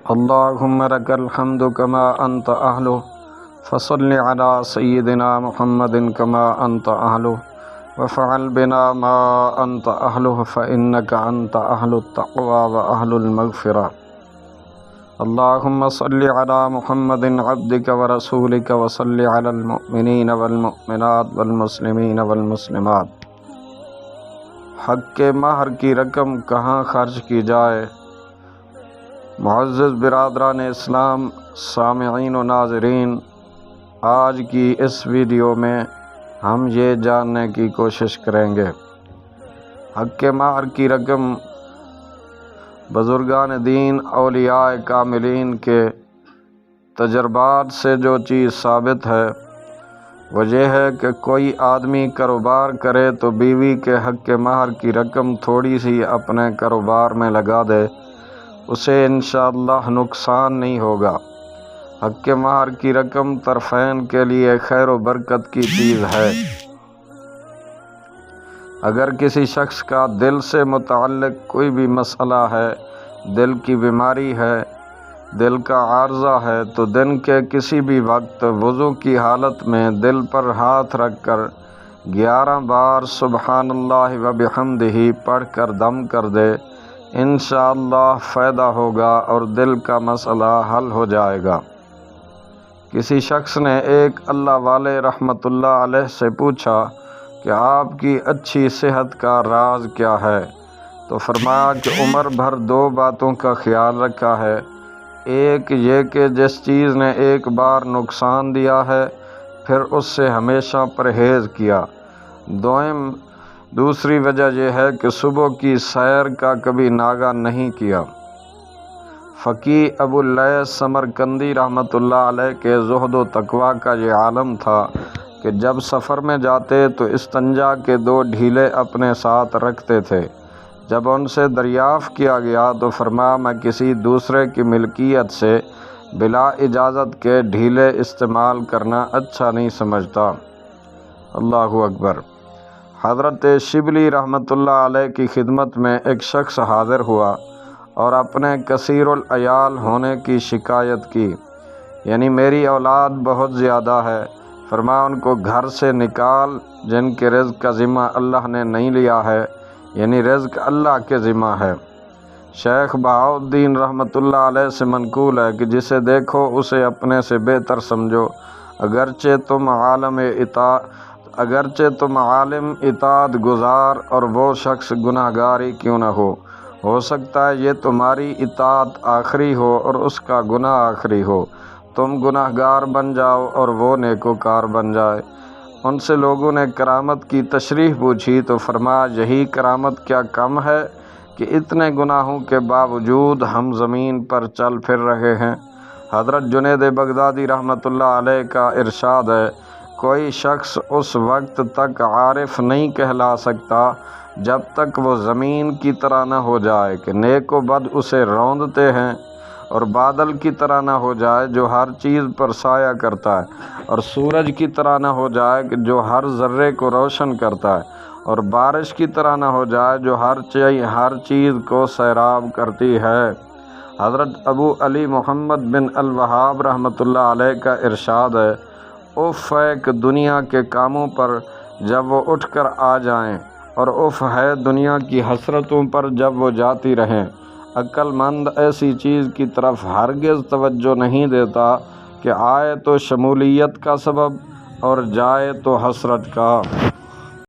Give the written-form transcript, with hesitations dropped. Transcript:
اللهم لك الحمد كما أنت أهله فصل على سيدنا محمد كما أنت أهله وفعل بنا ما أنت أهله فإنك أنت أهل التقوى وأهل المغفرة. اللهم صل على محمد عبدك ورسولك وصل على المؤمنين والمؤمنات والمسلمين والمسلمات. حق مہر کی رقم کہاں خرچ کی جائے؟ معزز برادران اسلام، سامعین و ناظرین، آج کی اس ویڈیو میں ہم یہ جاننے کی کوشش کریں گے حق مہر کی رقم بزرگان دین، اولیاء کاملین کے تجربات سے جو چیز ثابت ہے وہ یہ ہے کہ کوئی آدمی کاروبار کرے تو بیوی کے حق مہر کی رقم تھوڑی سی اپنے کاروبار میں لگا دے، اسے انشاءاللہ نقصان نہیں ہوگا۔ حق مہر کی رقم طرفین کے لیے خیر و برکت کی چیز ہے۔ اگر کسی شخص کا دل سے متعلق کوئی بھی مسئلہ ہے، دل کی بیماری ہے، دل کا عارضہ ہے، تو دن کے کسی بھی وقت وضو کی حالت میں دل پر ہاتھ رکھ کر 11 بار سبحان اللہ و بحمدہ پڑھ کر دم کر دے، انشاءاللہ فائدہ ہوگا اور دل کا مسئلہ حل ہو جائے گا۔ کسی شخص نے ایک اللہ والے رحمۃ اللہ علیہ سے پوچھا کہ آپ کی اچھی صحت کا راز کیا ہے؟ تو فرمایا کہ عمر بھر 2 باتوں کا خیال رکھا ہے۔ ایک یہ کہ جس چیز نے ایک بار نقصان دیا ہے پھر اس سے ہمیشہ پرہیز کیا۔ دوسری وجہ یہ ہے کہ صبح کی سیر کا کبھی ناغہ نہیں کیا۔ فقیہ ابو اللیث سمرقندی رحمۃ اللہ علیہ کے زہد و تقویٰ کا یہ عالم تھا کہ جب سفر میں جاتے تو استنجا کے 2 ڈھیلے اپنے ساتھ رکھتے تھے۔ جب ان سے دریافت کیا گیا تو فرمایا میں کسی دوسرے کی ملکیت سے بلا اجازت کے ڈھیلے استعمال کرنا اچھا نہیں سمجھتا۔ اللہ اکبر۔ حضرت شبلی رحمۃ اللہ علیہ کی خدمت میں ایک شخص حاضر ہوا اور اپنے کثیر العیال ہونے کی شکایت کی، یعنی میری اولاد بہت زیادہ ہے۔ فرمایا ان کو گھر سے نکال، جن کے رزق کا ذمہ اللہ نے نہیں لیا ہے، یعنی رزق اللہ کے ذمہ ہے۔ شیخ بہاؤالدین رحمۃ اللہ علیہ سے منقول ہے کہ جسے دیکھو اسے اپنے سے بہتر سمجھو، اگرچہ تم عالم اطاعت گزار اور وہ شخص گناہ گاری کیوں نہ ہو سکتا ہے یہ تمہاری اطاعت آخری ہو اور اس کا گناہ آخری ہو، تم گناہ گار بن جاؤ اور وہ نیکوکار بن جائے۔ ان سے لوگوں نے کرامت کی تشریح پوچھی تو فرمایا یہی کرامت کیا کم ہے کہ اتنے گناہوں کے باوجود ہم زمین پر چل پھر رہے ہیں۔ حضرت جنید بغدادی رحمۃ اللہ علیہ کا ارشاد ہے کوئی شخص اس وقت تک عارف نہیں کہلا سکتا جب تک وہ زمین کی طرح نہ ہو جائے کہ نیک و بد اسے روندتے ہیں، اور بادل کی طرح نہ ہو جائے جو ہر چیز پر سایہ کرتا ہے، اور سورج کی طرح نہ ہو جائے کہ جو ہر ذرے کو روشن کرتا ہے، اور بارش کی طرح نہ ہو جائے جو ہر چیز کو سیراب کرتی ہے۔ حضرت ابو علی محمد بن الوہاب رحمۃ اللہ علیہ کا ارشاد ہے اف ہے کہ دنیا کے کاموں پر جب وہ اٹھ کر آ جائیں، اور اف ہے دنیا کی حسرتوں پر جب وہ جاتی رہیں۔ عقل مند ایسی چیز کی طرف ہرگز توجہ نہیں دیتا کہ آئے تو شمولیت کا سبب اور جائے تو حسرت کا۔